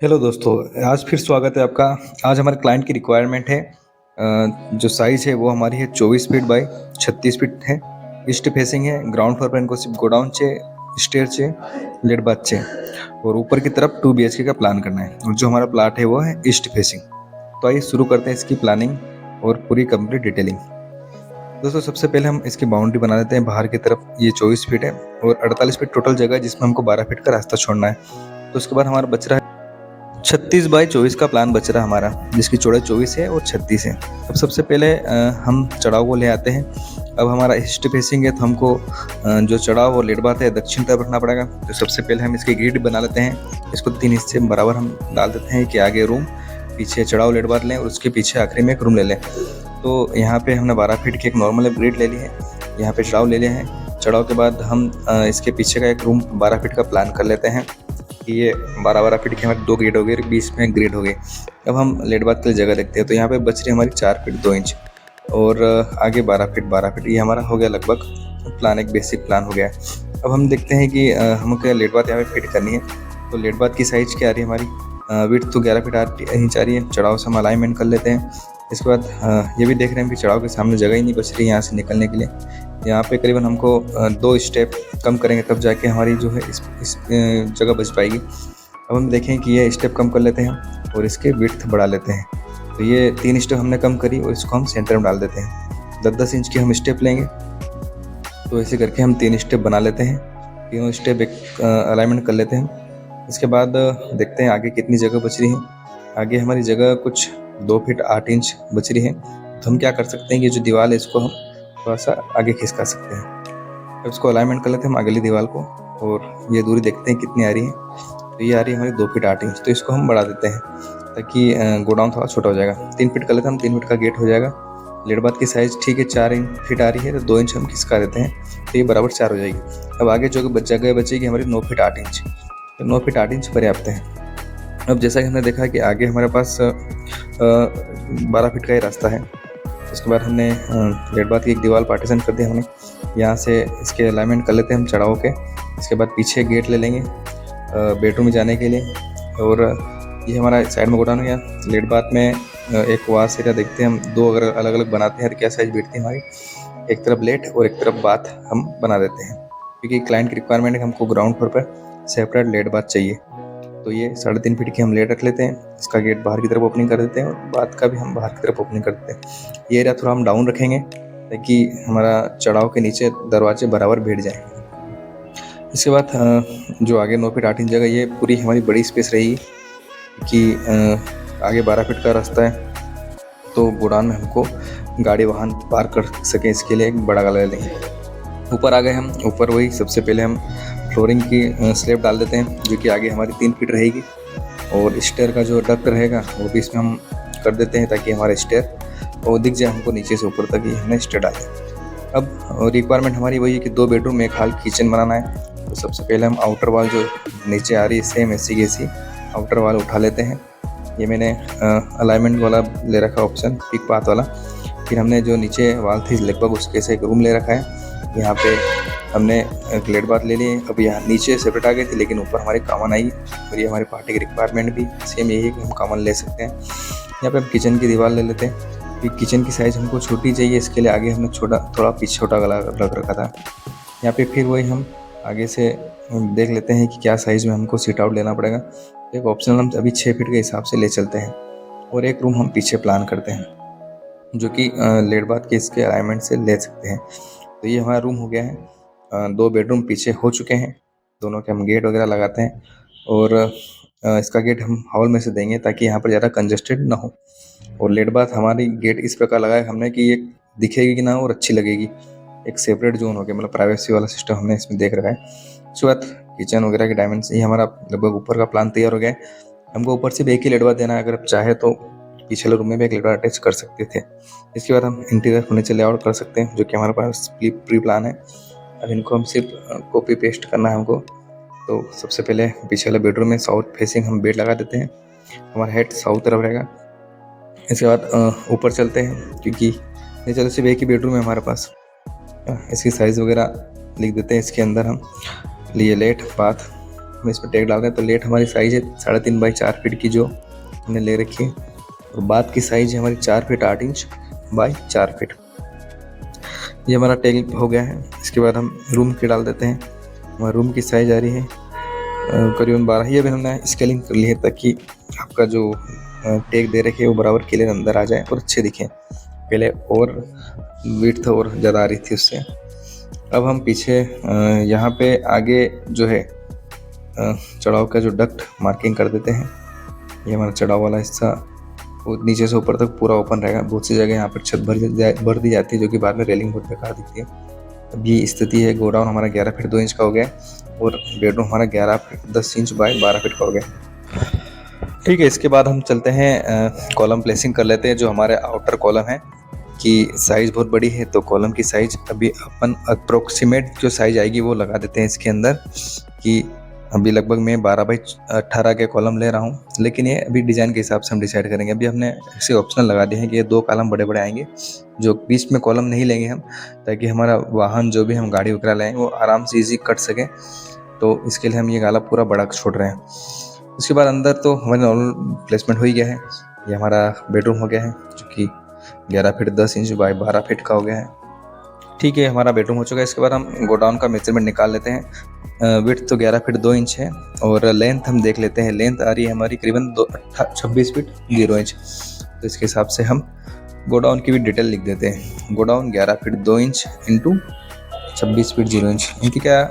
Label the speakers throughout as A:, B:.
A: Hello दोस्तों, आज फिर स्वागत है आपका। आज हमारे क्लाइंट की रिक्वायरमेंट है। जो साइज़ है वो हमारी है 24 फीट बाई 36 फीट है। ईस्ट फेसिंग है। ग्राउंड फ्लोर पर इनको सिर्फ गोडाउन स्टेयर लेट बाथ और ऊपर की तरफ 2 BHK का प्लान करना है। और जो हमारा प्लाट है वो है ईस्ट फेसिंग। तो आइए शुरू करते हैं इसकी प्लानिंग और पूरी कंप्लीट डिटेलिंग। दोस्तों, सबसे पहले हम इसकी बाउंड्री बना देते हैं। बाहर की तरफ ये 24 फीट है और 48 फीट टोटल जगह है, जिसमें हमको 12 फीट का रास्ता छोड़ना है। तो उसके बाद हमारा बच रहा है 36 बाई 24 का प्लान बच रहा हमारा, जिसकी चौड़ाई 24 है और 36 है। अब सबसे पहले हम चढ़ाव को ले आते हैं। अब हमारा ईस्ट फेसिंग है, तो हमको जो चढ़ाव और लेट बात है दक्षिण तरफ रखना पड़ेगा। तो सबसे पहले हम इसकी ग्रिड बना लेते हैं। इसको 3 हिस्से में बराबर हम डाल देते हैं कि आगे रूम, पीछे चढ़ाव लेट बात लें और उसके पीछे आखिरी में एक रूम ले लें। तो यहाँ पे हमने 12 फीट की एक नॉर्मल ग्रिड ले ली है। यहाँ पे चढ़ाव ले लिया है। चढ़ाव के बाद हम इसके पीछे का एक रूम 12 फीट का प्लान कर लेते हैं कि ये 12-12 फीट की हमारी 2 ग्रिड हो गई, बीच में ग्रिड हो गई। अब हम लेट बात के लिए जगह देखते हैं। तो यहाँ पे बच रही हमारी 4 फीट 2 इंच और आगे 12 फीट ये हमारा हो गया लगभग प्लान, एक बेसिक प्लान हो गया है। अब हम देखते हैं कि हमको लेट बात यहाँ पे फिट करनी है। तो लेट बात की साइज़ क्या आ रही है हमारी, विड्थ तो 11 फीट इंच आ रही है। चढ़ाव से हम अलाइनमेंट कर लेते हैं। इसके बाद ये भी देख रहे हैं कि चढ़ाव के सामने जगह ही नहीं बच रही यहाँ से निकलने के लिए। यहाँ पे करीबन हमको 2 स्टेप कम करेंगे तब जाके हमारी जो है इस जगह बच पाएगी। अब हम देखें कि ये स्टेप कम कर लेते हैं और इसके विड्थ बढ़ा लेते हैं। तो ये 3 स्टेप हमने कम करी और इसको हम सेंटर में डाल देते हैं। 10-10 इंच की हम स्टेप लेंगे। तो ऐसे करके हम 3 स्टेप बना लेते हैं। तीनों स्टेप एक अलाइनमेंट कर लेते हैं। इसके बाद देखते हैं आगे कितनी जगह बच रही है। आगे हमारी जगह कुछ 2 फीट 8 इंच बच रही है। तो हम क्या कर सकते हैं, ये जो दीवार है इसको हम थोड़ा सा आगे खिसका सकते हैं। अब इसको अलाइनमेंट कर लेते हैं हम अगली दीवार को और ये दूरी देखते हैं कितनी आ रही है। तो ये आ रही है हमारी 2 फीट 8 इंच। तो इसको हम बढ़ा देते हैं ताकि गोडाउन थोड़ा छोटा हो जाएगा। 3 फीट कर लेते हैं हम, 3 फीट का गेट हो जाएगा। लेट बात की साइज़ ठीक है 4 फीट आ रही है, तो 2 इंच हम खिसका देते हैं तो ये बराबर 4 हो जाएगी। अब आगे जो जगह बचेगी हमारी 9 फीट 8 इंच। तो 9 फीट 8 इंच पर्याप्त है। अब जैसा कि हमने देखा कि आगे हमारे पास 12 फीट का ही रास्ता है। उसके बाद हमने लेट बात की एक दीवार पार्टीशन कर दिया हमने। यहाँ से इसके अलाइनमेंट कर लेते हैं हम चढ़ाव के। इसके बाद पीछे गेट ले लेंगे बेडरूम में जाने के लिए। और ये हमारा साइड में गोडाउन हो गया। लेट बात में एक वाश एरिया देखते हैं हम, 2 अगर अलग अलग बनाते हैं तो क्या साइज बैठती है हमारी। एक तरफ लेट और एक तरफ बाथ हम बना देते हैं, क्योंकि क्लाइंट की रिक्वायरमेंट है कि हमको ग्राउंड फ्लोर पर सेपरेट लेट बाथ चाहिए। तो ये 3.5 फीट की हम लेट रख लेते हैं। इसका गेट बाहर की तरफ ओपनिंग कर देते हैं और बाथ का भी हम बाहर की तरफ ओपनिंग कर देते हैं। ये एरिया थोड़ा हम डाउन रखेंगे ताकि हमारा चढ़ाव के नीचे दरवाजे बराबर बैठ जाएँ। इसके बाद जो आगे 9 फीट 8 इंच जगह, ये पूरी हमारी बड़ी स्पेस रहेगी कि आगे 12 फीट का रास्ता है। तो गोडाउन में हमको गाड़ी वाहन पार्क कर सकें, इसके लिए एक बड़ा गला ले लेंगे। ऊपर आ गए हम। ऊपर वही सबसे पहले हम फ्लोरिंग की स्लैब डाल देते हैं, जो कि आगे हमारी 3 फीट रहेगी। और स्टेयर का जो डक्ट रहेगा वो भी इसमें हम कर देते हैं ताकि हमारा स्टेयर वो दिख जाए हमको नीचे से ऊपर तक ही हमने स्टेयर डाला। अब रिक्वायरमेंट हमारी वही है कि 2 बेडरूम में एक हॉल किचन बनाना है। तो सबसे पहले हम आउटर वाल जो नीचे आ रही है सेम ऐसी की ऐसी आउटर वाल उठा लेते हैं। ये मैंने अलाइनमेंट वाला ले रखा ऑप्शन, पिक पाथ वाला। फिर हमने जो नीचे वाल थी लगभग उसके से एक रूम ले रखा है। यहाँ पे हमने एक लेट बाथ ले लिए। अब यहाँ नीचे सेपरेट आ गई थी, लेकिन ऊपर हमारी कॉमन आई। और ये हमारी पार्टी की रिक्वायरमेंट भी सेम यही है कि हम कॉमन ले सकते हैं। यहाँ पे हम किचन की दीवार ले लेते हैं। फिर किचन की साइज़ हमको छोटी चाहिए, इसके लिए आगे हमने थोड़ा पीछे छोटा गला रख रखा था। यहाँ पे फिर वही हम आगे से देख लेते हैं कि क्या साइज़ में हमको सीट आउट लेना पड़ेगा। एक ऑप्शनल हम अभी 6 फीट के हिसाब से ले चलते हैं और एक रूम हम पीछे प्लान करते हैं, जो कि लेट बाथ के इसके अलाइनमेंट से ले सकते हैं। तो ये हमारा रूम हो गया है। 2 बेडरूम पीछे हो चुके हैं, दोनों के हम गेट वगैरह लगाते हैं। और इसका गेट हम हॉल में से देंगे ताकि यहाँ पर ज़्यादा कंजस्टेड ना हो। और लेट बाथ हमारी गेट इस प्रकार लगाया हमने कि ये दिखेगी कि ना और अच्छी लगेगी। एक सेपरेट जोन हो गया, मतलब प्राइवेसी वाला सिस्टम हमने इसमें देख रखा है। उसके बाद किचन वगैरह के डायमेंशन, ये हमारा लगभग ऊपर का प्लान तैयार हो गया है। हमको ऊपर से भी एक ही लेट बाथ देना है। अगर आप चाहे तो पिछले रूम में भी एक लेट बाथ अटैच कर सकते थे। इसके बाद हम इंटीरियर फर्नीचर लेआउट कर सकते हैं, जो कि हमारे पास प्री प्लान है। अब इनको हम सिर्फ कॉपी पेस्ट करना है हमको। तो सबसे पहले पीछे वाले बेडरूम में साउथ फेसिंग हम बेड लगा देते हैं। हमारा हेड साउथ तरफ रहेगा। इसके बाद ऊपर चलते हैं, क्योंकि ये चलो सिर्फ एक ही बेडरूम है हमारे पास। इसकी साइज़ वगैरह लिख देते हैं। इसके अंदर हम लिए लेट बाथ हम इसमें टेक डाल रहे हैं। तो लेट हमारी साइज़ है 3.5 बाई 4 फीट की जो हमने ले रखी है, और बात की साइज़ है हमारी 4 फीट 8 इंच बाई 4 फीट। ये हमारा टेक हो गया है। इसके बाद हम रूम की डाल देते हैं। हमारा रूम की साइज़ आ रही है करीबन 12। ये भी हमने स्केलिंग कर ली है ताकि आपका जो टेक दे रखे वो बराबर क्लियर अंदर आ जाए और अच्छे दिखें। पहले और विड्थ और ज़्यादा आ रही थी उससे। अब हम पीछे यहाँ पे आगे जो है चढ़ाव का जो डक्ट मार्किंग कर देते हैं। ये हमारा चढ़ाव वाला हिस्सा वो नीचे से ऊपर तक पूरा ओपन रहेगा। बहुत सी जगह यहाँ पर छत भर दी जाती है, जो कि बाद में रेलिंग बहुत बेकार दिखती है। अब ये स्थिति है। गोडाउन हमारा 11 फीट 2 इंच का हो गया और बेडरूम हमारा 11 फीट 10 इंच बाय 12 फीट का हो गया। ठीक है, इसके बाद हम चलते हैं कॉलम प्लेसिंग कर लेते हैं। जो हमारे आउटर कॉलम है कि साइज़ बहुत बड़ी है, तो कॉलम की साइज़ अभी अपन अप्रोक्सीमेट जो साइज़ आएगी वो लगा देते हैं इसके अंदर। कि अभी लगभग मैं 12 बाई 18 के कॉलम ले रहा हूँ, लेकिन ये अभी डिज़ाइन के हिसाब से हम डिसाइड करेंगे। अभी हमने ऐसे ऑप्शनल लगा दिए हैं कि ये 2 कॉलम बड़े बड़े आएंगे, जो बीच में कॉलम नहीं लेंगे हम, ताकि हमारा वाहन जो भी हम गाड़ी वगैरह लाएँ वो आराम से ईजी कट सके। तो इसके लिए हम ये कॉलम पूरा बड़ा छोड़ रहे हैं। उसके बाद अंदर तो हमारा नॉर्मल प्लेसमेंट हो ही गया है। ये हमारा बेडरूम हो गया है, जो कि 11 फीट 10 इंच बाय 12 फीट का हो गया है। ठीक है, हमारा बेडरूम हो चुका है। इसके बाद हम गोडाउन का मेजरमेंट निकाल लेते हैं। विड्थ तो 11 फीट 2 इंच है और लेंथ हम देख लेते हैं। लेंथ आ रही है हमारी करीबन 26 फीट 0 इंच। तो इसके हिसाब से हम गोडाउन की भी डिटेल लिख देते हैं। Godown 11 feet 2 inch into 26 feet 0 inch. इनकी क्या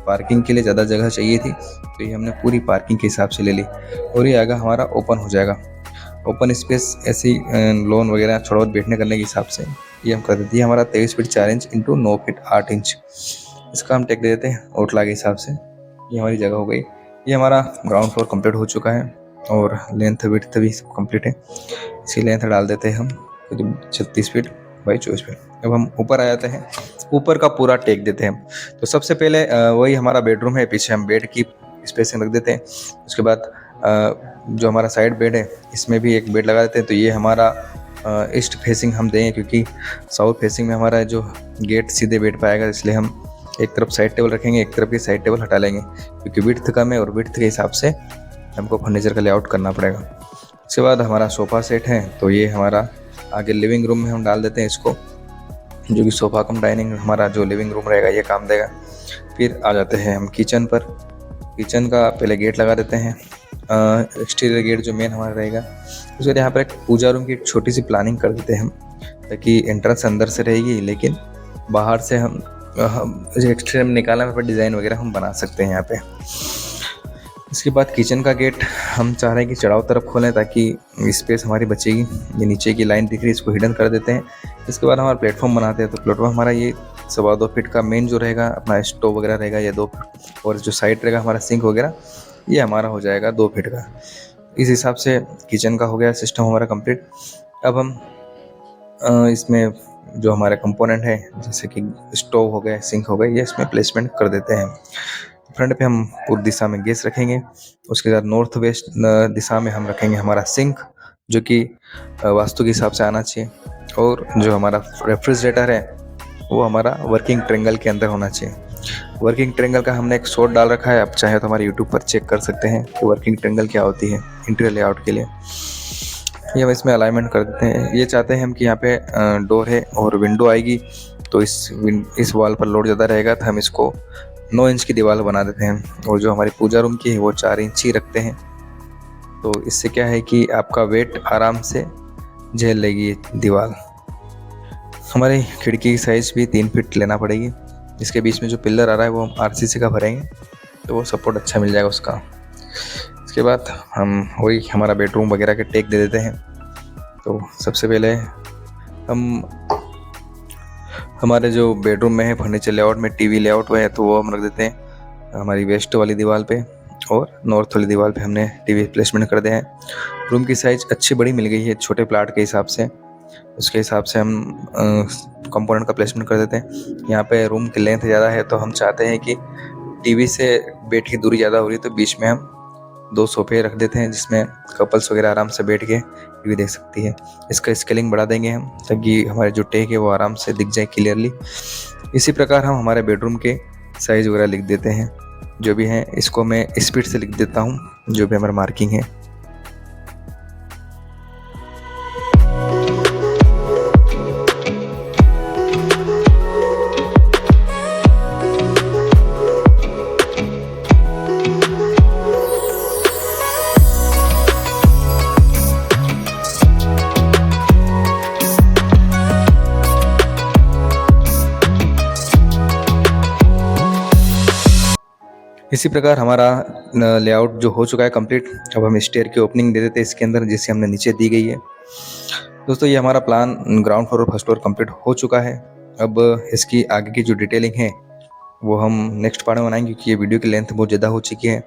A: पार्किंग के लिए ज़्यादा जगह चाहिए थी, तो ये हमने पूरी पार्किंग के हिसाब से ले ली। और ये आगे हमारा ओपन हो जाएगा। ओपन स्पेस ऐसी लोन वगैरह छोड़ बैठने करने के हिसाब से ये हम कर देते हैं। हमारा 23 feet 4 inch into 9 feet 8 inch. इसका हम टेक दे देते हैं ओटला के हिसाब से। ये हमारी जगह हो गई। ये हमारा ग्राउंड फ्लोर कंप्लीट हो चुका है और लेंथ विड्थ भी सब कंप्लीट है। इसी लेंथ डाल देते हैं हम 36 फीट बाई 24 फीट। अब हम ऊपर आ जाते हैं। ऊपर का पूरा टेक देते हैं। तो सबसे पहले वही हमारा बेडरूम है, पीछे हम बेड की स्पेसिंग रख देते हैं। उसके बाद जो हमारा साइड बेड है इसमें भी एक बेड लगा देते हैं। तो ये हमारा ईस्ट फेसिंग हम देंगे, क्योंकि साउथ फेसिंग में हमारा जो गेट सीधे बेड पे आएगा, इसलिए हम एक तरफ साइड टेबल रखेंगे, एक तरफ की साइड टेबल हटा लेंगे, क्योंकि विड्थ कम है और विड्थ के हिसाब से हमको फर्नीचर का लेआउट करना पड़ेगा। उसके बाद हमारा सोफ़ा सेट है, तो ये हमारा आगे लिविंग रूम में हम डाल देते हैं इसको, जो कि सोफ़ा कम डाइनिंग हमारा जो लिविंग रूम रहेगा ये काम देगा। फिर आ जाते हैं हम किचन पर। किचन का पहले गेट लगा देते हैं, एक्सटीरियर गेट जो मेन हमारा रहेगा। उसके बाद यहाँ पर एक पूजा रूम की छोटी सी प्लानिंग कर देते हैं हम, ताकि एंट्रेंस अंदर से रहेगी, लेकिन बाहर से हम जो एक्सटीरियर में निकालना है डिज़ाइन वगैरह हम बना सकते हैं यहाँ पे। इसके बाद किचन का गेट हम चाह रहे हैं कि चढ़ाव तरफ खोलें, ताकि स्पेस हमारी बचेगी। ये नीचे की लाइन दिख रही है, इसको हिडन कर देते हैं। इसके बाद हमारा प्लेटफॉर्म बनाते हैं। तो प्लेटफॉर्म हमारा ये 2.25 फीट का मेन जो रहेगा अपना स्टोव वगैरह रहेगा ये 2 फीट, और जो साइड रहेगा हमारा सिंक वगैरह ये हमारा हो जाएगा 2 फीट का। इस हिसाब से किचन का हो गया सिस्टम हमारा कंप्लीट। अब हम इसमें जो हमारे कंपोनेंट है, जैसे कि स्टोव हो गया, सिंक हो गया, ये इसमें प्लेसमेंट कर देते हैं। फ्रंट पे हम पूर्व दिशा में गैस रखेंगे। उसके बाद नॉर्थ वेस्ट दिशा में हम रखेंगे हमारा सिंक, जो कि वास्तु के हिसाब से आना चाहिए। और जो हमारा रेफ्रिजरेटर है वो हमारा वर्किंग ट्रायंगल के अंदर होना चाहिए। वर्किंग ट्रायंगल का हमने एक शॉट डाल रखा है, आप चाहे तो हमारे यूट्यूब पर चेक कर सकते हैं कि वर्किंग ट्रायंगल क्या होती है इंटीरियर लेआउट के लिए। ये हम इसमें अलाइनमेंट कर देते हैं। ये चाहते हैं हम कि यहाँ पे डोर है और विंडो आएगी, तो इस वॉल पर लोड ज़्यादा रहेगा, तो हम इसको 9 इंच की दीवार बना देते हैं। और जो हमारी पूजा रूम की है वो 4 इंच ही रखते हैं। तो इससे क्या है कि आपका वेट आराम से झेल लेगी दीवार। हमारी खिड़की की साइज़ भी 3 फीट लेना पड़ेगी। इसके बीच में जो पिलर आ रहा है वो हम RCC का भरेंगे, तो वो सपोर्ट अच्छा मिल जाएगा उसका। इसके बाद हम वही हमारा बेडरूम वगैरह के टेक दे देते हैं। तो सबसे पहले हम हमारे जो बेडरूम में है फर्नीचर लेआउट में टीवी लेआउट हुआ है, तो वो हम रख देते हैं हमारी वेस्ट वाली दीवार पे, और नॉर्थ वाली दीवार पे हमने टीवी प्लेसमेंट कर दिया है। रूम की साइज़ अच्छी बड़ी मिल गई है छोटे प्लाट के हिसाब से, उसके हिसाब से हम कंपोनेंट का प्लेसमेंट कर देते हैं। यहाँ पे रूम की लेंथ ज़्यादा है, तो हम चाहते हैं कि टीवी से बेड की दूरी ज़्यादा हो रही है, तो बीच में हम 2 सोफे रख देते हैं, जिसमें कपल्स वगैरह आराम से बैठ के टीवी देख सकती है। इसका स्केलिंग बढ़ा देंगे हम, ताकि हमारे जो टेक है वो आराम से दिख जाए क्लियरली। इसी प्रकार हम हमारे बेडरूम के साइज़ वगैरह लिख देते हैं। जो भी है इसको मैं स्पीड से लिख देता हूँ, जो भी हमारा मार्किंग है। इसी प्रकार हमारा लेआउट जो हो चुका है कंप्लीट। अब हम स्टेयर की ओपनिंग दे देते हैं इसके अंदर, जिससे हमने नीचे दी गई है। दोस्तों ये हमारा प्लान ग्राउंड फ्लोर और फर्स्ट फ्लोर कंप्लीट हो चुका है। अब इसकी आगे की जो डिटेलिंग है वो हम नेक्स्ट पार्ट में बनाएंगे, क्योंकि ये वीडियो की लेंथ बहुत ज़्यादा हो चुकी है।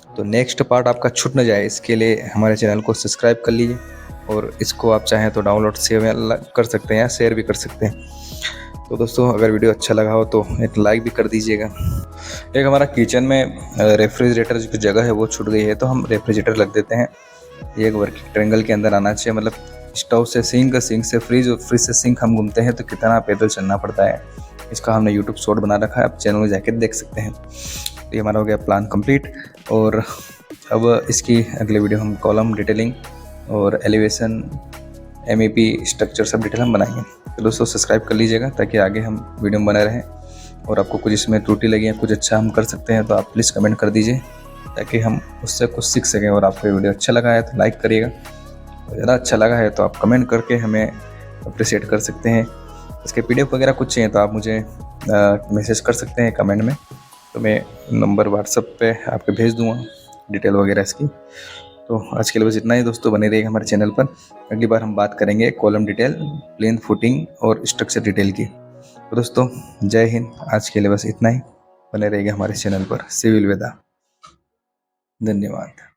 A: तो नेक्स्ट पार्ट आपका छूट न जाए, इसके लिए हमारे चैनल को सब्सक्राइब कर लीजिए, और इसको आप चाहें तो डाउनलोड सेव कर सकते हैं या शेयर भी कर सकते हैं। तो दोस्तों अगर वीडियो अच्छा लगा हो तो एक लाइक भी कर दीजिएगा। एक हमारा किचन में रेफ्रिजरेटर की जगह है वो छूट गई है, तो हम रेफ्रिजरेटर रख देते हैं। ये एक वर्किंग ट्रायंगल के अंदर आना चाहिए, मतलब स्टोव से सिंक, सिंक से फ्रिज और फ्रिज से सिंक हम घूमते हैं तो कितना पैदल चलना पड़ता है। इसका हमने यूट्यूब शॉर्ट बना रखा है, आप चैनल में जाकर देख सकते हैं। तो ये हमारा हो गया प्लान कंप्लीट। और अब इसकी अगले वीडियो हम कॉलम डिटेलिंग और एलिवेशन, MEP स्ट्रक्चर सब डिटेल हम बनाएंगे। तो दोस्तों सब्सक्राइब कर लीजिएगा ताकि आगे हम वीडियो में बने रहें। और आपको कुछ इसमें त्रुटि लगी है, कुछ अच्छा हम कर सकते हैं तो आप प्लीज़ कमेंट कर दीजिए, ताकि हम उससे कुछ सीख सकें। और आपको ये वीडियो अच्छा लगा है तो लाइक करिएगा, और ज़्यादा अच्छा लगा है तो आप कमेंट करके हमें अप्रिशिएट कर सकते हैं। इसके PDF वगैरह कुछ चाहिए तो आप मुझे मैसेज कर सकते हैं कमेंट में, तो मैं नंबर व्हाट्सएप पे आपको भेज दूँगा डिटेल वगैरह इसकी। तो आज के लिए बस इतना ही दोस्तों, बने रहिएगा हमारे चैनल पर। अगली बार हम बात करेंगे कॉलम डिटेल, प्लेन फुटिंग और स्ट्रक्चर डिटेल की। तो दोस्तों जय हिंद, आज के लिए बस इतना ही, बने रहिएगा हमारे चैनल पर। सिविल वेदा, धन्यवाद।